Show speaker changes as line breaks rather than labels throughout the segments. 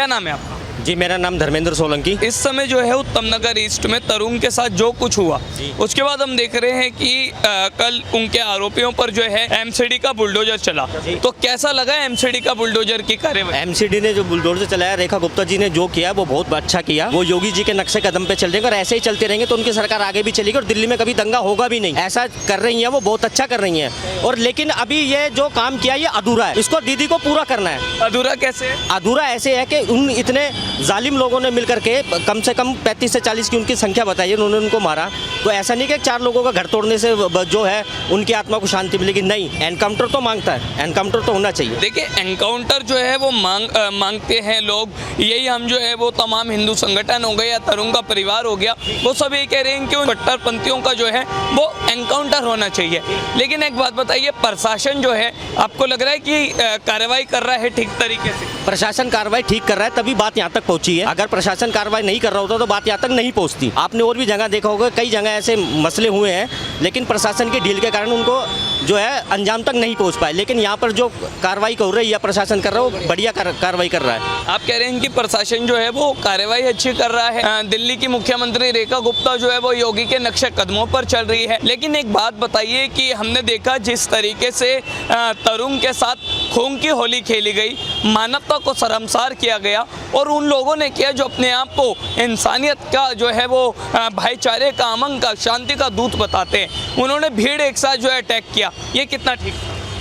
क्या नाम है आपका?
जी, मेरा नाम धर्मेंद्र सोलंकी।
इस समय जो है उत्तम नगर ईस्ट में तरुण के साथ जो कुछ हुआ, उसके बाद हम देख रहे हैं कि कल उनके आरोपियों पर जो है एमसीडी का बुलडोजर चला, तो कैसा लगा एमसीडी का बुलडोजर की कार्रवाई?
एमसीडी ने जो बुलडोजर चलाया, रेखा गुप्ता जी ने जो किया वो बहुत अच्छा किया। वो योगी जी के नक्शे कदम पे चल रहे हैं और ऐसे ही चलते रहेंगे तो उनकी सरकार आगे भी चलेगी और दिल्ली में कभी दंगा होगा भी नहीं। ऐसा कर रही है, वो बहुत अच्छा कर रही है। और लेकिन अभी ये जो काम किया ये अधूरा है, इसको दीदी को पूरा करना है।
अधूरा कैसे?
अधूरा ऐसे है कि उन इतने जालिम लोगों ने मिलकर के कम से कम 35 से 40 की उनकी संख्या बताई, उन्होंने उनको मारा। तो ऐसा नहीं कि 4 लोगों का घर तोड़ने से जो है उनकी आत्मा को शांति मिलेगी, नहीं। एनकाउंटर तो मांगता है, एनकाउंटर तो होना चाहिए।
देखिए, एनकाउंटर जो है वो मांगते हैं लोग। यही हम जो है वो तमाम हिंदू संगठन हो गए या तरुण का परिवार हो गया, वो सब ये कह रहे हैं कि उन कट्टरपंथियों का जो है वो एनकाउंटर होना चाहिए। लेकिन एक बात बताइए, प्रशासन जो है आपको लग रहा है कि कार्रवाई कर रहा है ठीक तरीके से?
प्रशासन कार्रवाई ठीक कर रहा है तभी बात यहाँ तक पहुंची है। अगर प्रशासन कार्रवाई नहीं कर रहा होता तो बात यहाँ तक नहीं पहुंचती। आपने और भी जगह देखा होगा, कई जगह ऐसे मसले हुए हैं लेकिन प्रशासन की ढील के कारण उनको जो है अंजाम तक नहीं पहुंच पाए। लेकिन यहाँ पर जो कार्रवाई हो रही है, प्रशासन कर रहा है, वो बढ़िया कार्रवाई कर रहा है।
आप कह रहे हैं कि प्रशासन जो है वो कार्रवाई अच्छी कर रहा है। दिल्ली की मुख्यमंत्री रेखा गुप्ता जो है वो योगी के नक्शे कदमों पर चल रही है। लेकिन एक बात बताइए कि हमने देखा जिस तरीके से तरुण के साथ खून की होली खेली गई, मानवता को शर्मसार किया गया और उन लोगों ने किया जो अपने आप को इंसानियत का जो है वो भाईचारे का, अमन का, शांति का दूत बताते हैं, उन्होंने भीड़ एक साथ जो है अटैक किया, ये कितना ठीक?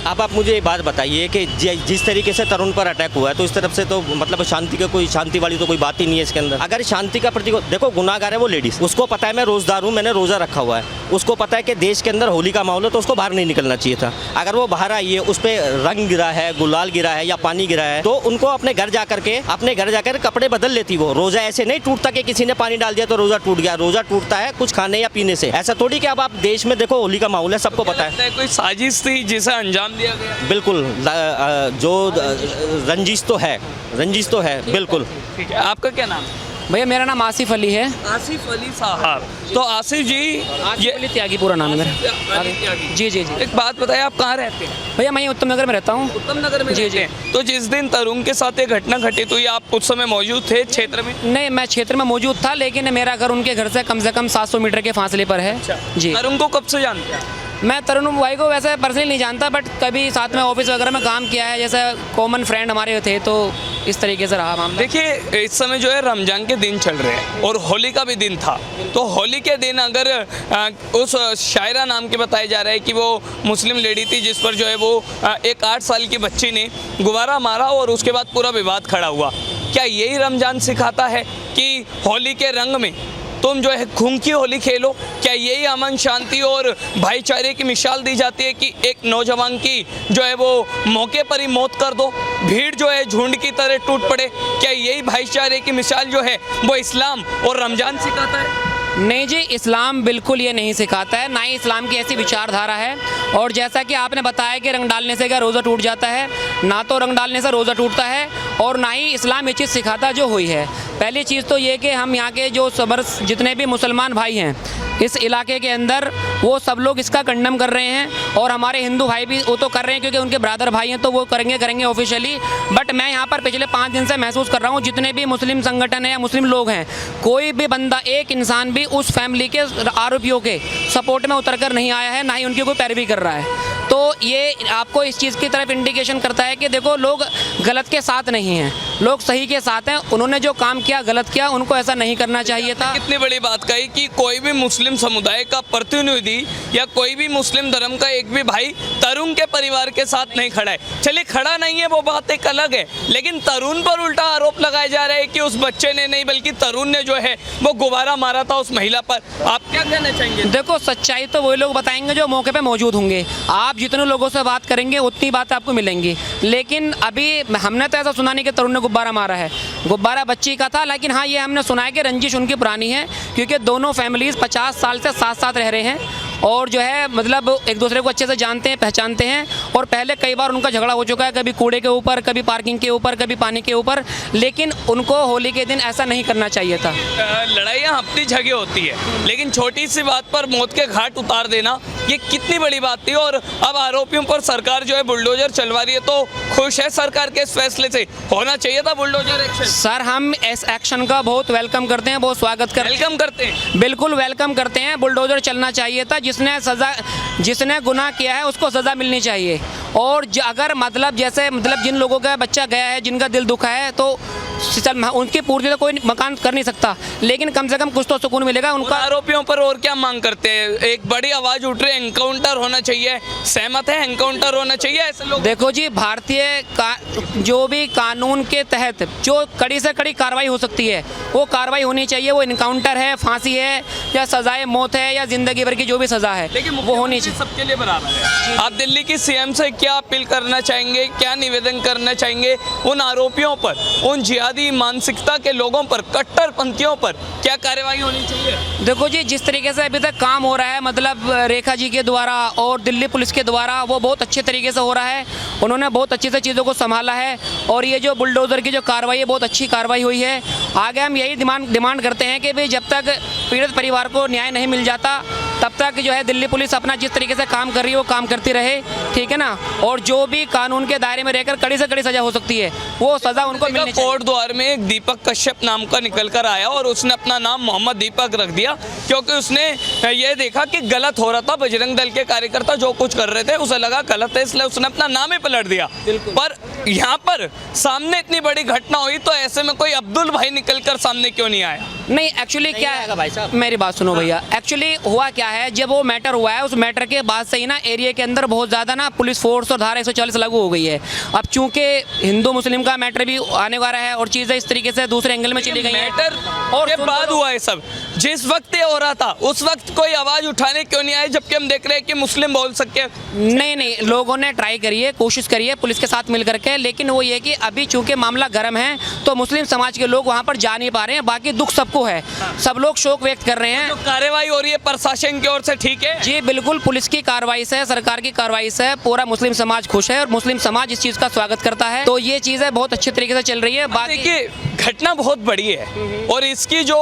अब आप मुझे एक बात बताइए कि जिस तरीके से तरुण पर अटैक हुआ है तो इस तरफ से तो मतलब शांति वाली तो कोई बात ही नहीं है इसके अंदर। अगर शांति का प्रतीक, देखो गुनाहगार है वो लेडीज, उसको पता है मैं रोजदार हूँ, मैंने रोजा रखा हुआ है, उसको पता है कि देश के अंदर होली का माहौल है तो उसको बाहर नहीं निकलना चाहिए था। अगर वो बाहर आई है, उस पर रंग गिरा है, गुलाल गिरा है या पानी गिरा है, तो उनको अपने घर जाकर कपड़े बदल लेती। वो रोजा ऐसे नहीं टूटता कि किसी ने पानी डाल दिया तो रोजा टूट गया। रोजा टूटता है कुछ खाने या पीने से। ऐसा थोड़ी कि अब आप देश में देखो होली का माहौल है, सबको पता है।
कोई साजिश थी जिसे अंजाम दिया गया?
बिल्कुल, जो रंजिश तो है बिल्कुल।
ठीक है, आपका क्या नाम?
भैया मेरा नाम आसिफ अली है।
आसिफ अली साहब। तो आसिफ जी,
ये अली त्यागी पूरा नाम है मेरा। जी जी जी।
एक बात बताइए, आप कहाँ रहते हैं?
भैया मैं उत्तम नगर में रहता हूँ।
उत्तम नगर में? जी जी। तो जिस दिन तरुण के साथ एक घटना घटित हुई, आप उस समय मौजूद थे क्षेत्र में?
नहीं, मैं क्षेत्र में मौजूद था, लेकिन मेरा घर उनके घर से कम 700 मीटर के फासले पर है। जी।
तरुण को कब से जानते हैं?
मैं तरुण भाई को वैसे पर्सनली नहीं जानता, बट कभी साथ में ऑफिस वगैरह में काम किया है, जैसे कॉमन फ्रेंड हमारे थे, तो इस तरीके से रहा मामला।
देखिए, इस समय जो है रमजान के दिन चल रहे हैं और होली का भी दिन था, तो होली के दिन अगर उस शायरा नाम के बताया जा रहा है कि वो मुस्लिम लेडी थी जिस पर जो है वो एक 8 साल की बच्ची ने गुब्बारा मारा और उसके बाद पूरा विवाद खड़ा हुआ। क्या यही रमजान सिखाता है कि होली के रंग में तुम जो है खून की होली खेलो? क्या यही अमन, शांति और भाईचारे की मिसाल दी जाती है कि एक नौजवान की जो है वो मौके पर ही मौत कर दो, भीड़ जो है झुंड की तरह टूट पड़े? क्या यही भाईचारे की मिसाल जो है वो इस्लाम और रमजान सिखाता है?
नहीं जी, इस्लाम बिल्कुल ये नहीं सिखाता है, ना ही इस्लाम की ऐसी विचारधारा है। और जैसा कि आपने बताया कि रंग डालने से क्या रोज़ा टूट जाता है, ना तो रंग डालने से रोज़ा टूटता है और ना ही इस्लाम ये चीज़ सिखाता जो हुई है। पहली चीज़ तो ये कि हम यहाँ के जो जितने भी मुसलमान भाई हैं इस इलाके के अंदर, वो सब लोग इसका कंडम कर रहे हैं और हमारे हिंदू भाई भी वो तो कर रहे हैं क्योंकि उनके ब्रदर भाई हैं, तो वो करेंगे ऑफिशियली। बट मैं यहाँ पर पिछले 5 दिन से महसूस कर रहा हूँ, जितने भी मुस्लिम संगठन है या मुस्लिम लोग हैं, कोई भी बंदा, एक इंसान भी उस फैमिली के आरोपियों के सपोर्ट में उतर कर नहीं आया है, ना ही उनकी कोई पैरवी कर रहा है। तो ये आपको इस चीज़ की तरफ इंडिकेशन करता है कि देखो, लोग गलत के साथ नहीं हैं, लोग सही के साथ हैं। उन्होंने जो काम किया गलत किया, उनको ऐसा नहीं करना चाहिए था।
कितनी बड़ी बात कही कि कोई भी मुस्लिम समुदाय का प्रतिनिधि या कोई भी मुस्लिम धर्म का एक भी भाई तरुण के परिवार के साथ नहीं खड़ा है। चलिए, खड़ा नहीं है वो बात एक अलग है, लेकिन तरुण पर उल्टा आरोप लगाया जा रहा है कि उस बच्चे ने नहीं बल्कि तरुण ने जो है वो गुब्बारा मारा था उस महिला पर। आप क्या कहना चाहेंगे?
देखो, सच्चाई तो वही लोग बताएंगे जो मौके पे मौजूद होंगे। आप जितने लोगों से बात करेंगे उतनी बात आपको मिलेंगी, लेकिन अभी हमने तो ऐसा सुना नहीं कि तरुण ने गुब्बारा मारा है। गुब्बारा बच्ची का था, लेकिन हाँ ये हमने सुना है कि रंजिश उनकी पुरानी है, क्योंकि दोनों फैमिलीज 50 साल से साथ साथ रह रहे हैं और जो है मतलब एक दूसरे को अच्छे से जानते हैं, पहचानते हैं। और पहले कई बार उनका झगड़ा हो चुका है, कभी कूड़े के ऊपर, कभी पार्किंग के ऊपर, कभी पानी के ऊपर, लेकिन उनको होली के दिन ऐसा नहीं करना चाहिए था।
लड़ाइयाँ अपनी जगह होती है, लेकिन छोटी सी बात पर मौत के घाट उतार देना ये कितनी बड़ी बात थी। और अब आरोपियों पर सरकार जो है बुलडोजर चलवा रही है, तो खुश है सरकार के इस फैसले से? होना चाहिए था बुलडोजर एक्शन।
सर हम इस एक्शन का बहुत वेलकम करते हैं, बहुत स्वागत करते हैं।
वेलकम करते हैं,
बिल्कुल वेलकम करते हैं। बुलडोजर चलना चाहिए था। जिसने गुनाह किया है उसको सज़ा मिलनी चाहिए। और अगर मतलब जैसे मतलब जिन लोगों का बच्चा गया है, जिनका दिल दुखा है, तो चल उनकी पूर्ति तो कोई मकान कर नहीं सकता, लेकिन कम से कम कुछ तो सुकून मिलेगा उनका।
आरोपियों पर और क्या मांग करते हैं? एक बड़ी आवाज उठ रही है, एनकाउंटर होना चाहिए। सहमत है एनकाउंटर होना चाहिए ऐसे लोग?
देखो जी, जो भी कानून के तहत जो कड़ी से कड़ी कार्रवाई हो सकती है वो कार्रवाई होनी चाहिए। वो इनकाउंटर है, फांसी है, या सजाए मौत है, या जिंदगी भर की जो भी सजा है
लेकिन
वो होनी चाहिए।
सबके लिए बराबर है। आप दिल्ली की सीएम से क्या अपील करना चाहेंगे, क्या निवेदन करना चाहेंगे उन आरोपियों पर, उन जिहादी मानसिकता के लोगों पर, कट्टरपंथियों पर क्या कार्रवाई होनी चाहिए?
देखो जी, जिस तरीके से अभी तक काम हो रहा है, मतलब रेखा जी के द्वारा और दिल्ली पुलिस के द्वारा, वो बहुत अच्छे तरीके से हो रहा है। उन्होंने बहुत अच्छे से चीज़ों को संभाला है। और ये जो बुलडोज़र की जो कार्रवाई है, बहुत अच्छी कार्रवाई हुई है। आगे हम यही डिमांड करते हैं कि भाई जब तक पीड़ित परिवार को न्याय नहीं मिल जाता, तब तक जो है दिल्ली पुलिस अपना जिस तरीके से काम कर रही है वो काम करती रहे, ठीक है ना। और जो भी कानून के दायरे में रहकर कड़ी से कड़ी सज़ा हो सकती है वो सज़ा उनको मिलनी चाहिए।
कोर्ट द्वार में एक दीपक कश्यप नाम का निकल कर आया और उसने अपना नाम मोहम्मद दीपक रख दिया, क्योंकि उसने ये देखा कि गलत हो रहा था। बजरंग दल के कार्यकर्ता जो कुछ कर रहे थे उसे लगा गलत है, इसलिए उसने अपना नाम ही पलट दिया। पर यहाँ पर सामने इतनी बड़ी घटना हुई, तो ऐसे में कोई अब्दुल भाई निकल कर सामने क्यों नहीं आया?
नहीं, एक्चुअली क्या है
भाई साहब,
मेरी बात सुनो भैया। एक्चुअली हुआ क्या है, जब वो मैटर हुआ है, उस मैटर के बाद से ही ना एरिया के अंदर बहुत ज़्यादा ना पुलिस फोर्स और धारा 140 लागू हो गई है। अब चूंकि हिंदू मुस्लिम का मैटर भी आने वाला है और चीज़ें इस तरीके से दूसरे एंगल में चली गई हैं।
मैटर और के बाद हुआ है सब। जिस वक्त ये हो रहा था उस वक्त कोई आवाज़ उठाने क्यों नहीं आए, जबकि हम देख रहे हैं कि मुस्लिम बोल सके?
नहीं, लोगों ने ट्राई करी है, कोशिश करी है पुलिस के साथ मिल करके, लेकिन वो ये कि अभी चूंकि मामला गर्म है तो मुस्लिम समाज के लोग वहाँ पर जा नहीं पा रहे हैं। बाकी दुख सबको है, सब लोग शोक व्यक्त कर रहे हैं।
जो कार्रवाई हो रही है प्रशासन की ओर से, ठीक है
जी बिल्कुल, पुलिस की कार्रवाई से, सरकार की कार्रवाई से पूरा मुस्लिम समाज खुश है और मुस्लिम समाज इस चीज़ का स्वागत करता है। तो ये चीज़ें बहुत अच्छे तरीके से चल रही है। बाकी
देखिए, घटना बहुत बड़ी है और इसकी जो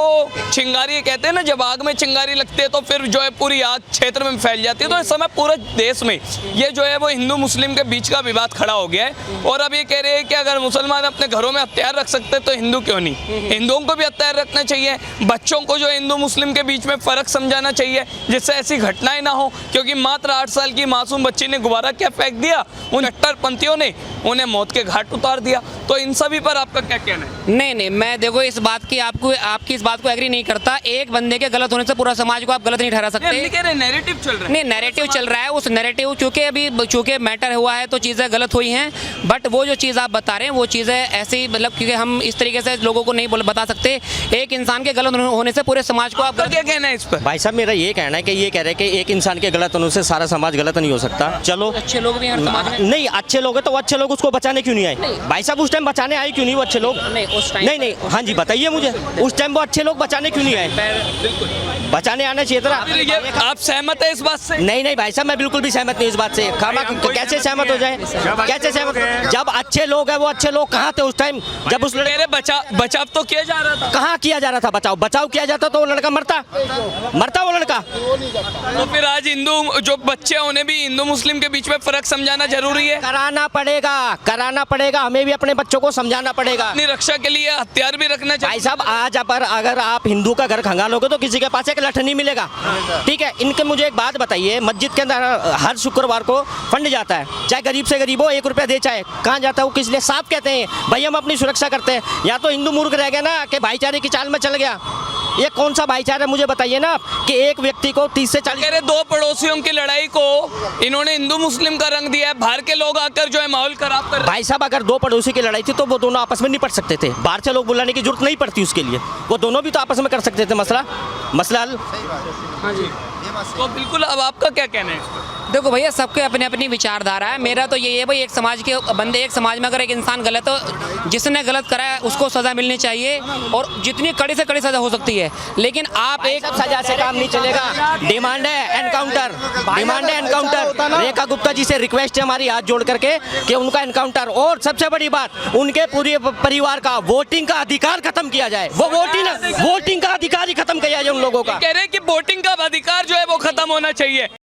चिंगारी कहते हैं ना, जब आग में चिंगारी लगती है तो फिर जो है पूरी आग क्षेत्र में फैल जाती है। तो इस समय पूरे देश में ये जो है वो हिंदू मुस्लिम के बीच का विवाद खड़ा हो गया है। और अब ये कह रहे हैं कि अगर मुसलमान अपने घरों में हथियार रख सकते तो हिंदू क्यों नहीं? हिंदुओं को भी हथियार रखना चाहिए। बच्चों को जो हिंदू मुस्लिम के बीच में फ़र्क समझाना चाहिए, जिससे ऐसी घटनाएं ना हो। क्योंकि मात्र 8 साल की मासूम बच्ची ने गुब्बारा क्या फेंक दिया, उन कट्टरपंथियों ने उन्हें मौत के घाट उतार दिया। तो इन सभी पर आपका क्या कहना है?
नहीं, मैं देखो इस बात की आपकी इस बात को एग्री नहीं करता। एक बंदे के गलत होने से पूरा समाज को आप गलत नहीं ठहरा सकते।
नैरेटिव चल रहा है।
नहीं, नैरेटिव चल रहा है। उस नैरेटिव चूंकि मैटर हुआ है तो चीज़ें गलत हुई हैं, बट वो जो चीज़ आप बता रहे हैं वो चीज़ें ऐसी, मतलब क्योंकि हम इस तरीके से लोगों को नहीं बता सकते। एक इंसान के गलत होने से पूरे समाज को आप
क्या कहना है इस पर?
भाई साहब मेरा ये कहना है कि ये कह रहे हैं कि एक इंसान के गलत होने से सारा समाज गलत नहीं हो सकता। चलो
अच्छे लोग भी हैं समाज में।
नहीं, अच्छे लोग हैं तो अच्छे लोग उसको बचाने क्यों नहीं आए? भाई साहब उस टाइम बचाने आए क्यों नहीं वो अच्छे लोग?
नहीं, उस टाइम
नहीं, हाँ जी बताइए मुझे, उस टाइम वो अच्छे लोग बचाने क्यों नहीं आए? बचाने आना चाहिए था।
आप सहमत है इस बात से?
नहीं भाई साहब, मैं बिल्कुल भी सहमत नहीं इस बात से। कैसे सहमत हो जाए? कैसे सहमत? जब अच्छे लोग हैं, वो अच्छे लोग कहाँ थे उस टाइम जब उस
मेरे बचाव तो किया जा रहा था?
कहाँ किया जा रहा था बचाव किया जाता तो वो लड़का मरता वो लड़का।
तो फिर आज हिंदू जो बच्चे हैं उन्हें भी हिंदू मुस्लिम के बीच में फर्क समझाना जरूरी है।
कराना पड़ेगा, हमें भी अपने बच्चों को समझाना पड़ेगा।
अपनी रक्षा के लिए हथियार भी रखना चाहिए।
भाई साहब आज अगर आप हिंदू का घर खंगालोगे तो किसी के पास एक लठ नहीं मिलेगा, ठीक है। इनके मुझे एक बात बताइए, मस्जिद के अंदर हर शुक्रवार को फंड जाता है, चाहे गरीब से गरीब हो, 1 रुपया दे, चाहे कहाँ जाता है वो किस लिए? साफ कहते हैं भाई हम अपनी सुरक्षा करते हैं। या तो हिंदू मूर्ख रह गया ना कि भाईचारे की चाल में चल गया। ये कौन सा भाईचारा मुझे बताइए ना, कि एक व्यक्ति को 30 से 40
दो पड़ोसियों की लड़ाई को इन्होंने हिंदू मुस्लिम का रंग दिया है। बाहर के लोग आकर जो है माहौल खराब कर।
भाई साहब अगर 2 पड़ोसी की लड़ाई थी तो वो दोनों आपस में निपट सकते थे, बाहर से लोग बुलाने की जरूरत नहीं पड़ती उसके लिए, वो दोनों भी तो आपस में कर सकते थे मसला हल।
हाँ जी,
तो बिल्कुल, अब आपका क्या कहना है?
देखो भैया, सबके अपनी अपनी विचारधारा है। मेरा तो यही है भाई, एक समाज के बंदे, एक समाज में अगर एक इंसान गलत हो, जिसने गलत करा है उसको सज़ा मिलनी चाहिए और जितनी कड़ी से कड़ी सज़ा हो सकती है। लेकिन आप एक
सजा से काम नहीं चलेगा। डिमांड है एनकाउंटर, डिमांड है एनकाउंटर। रेखा गुप्ता जी से रिक्वेस्ट है हमारी हाथ जोड़ करके कि उनका एनकाउंटर, और सबसे बड़ी बात उनके पूरे परिवार का वोटिंग का अधिकार खत्म किया जाए। वो वोटिंग का अधिकार ही खत्म किया जाए उन लोगों का।
कह रहे हैं कि वोटिंग का अधिकार जो है वो खत्म होना चाहिए।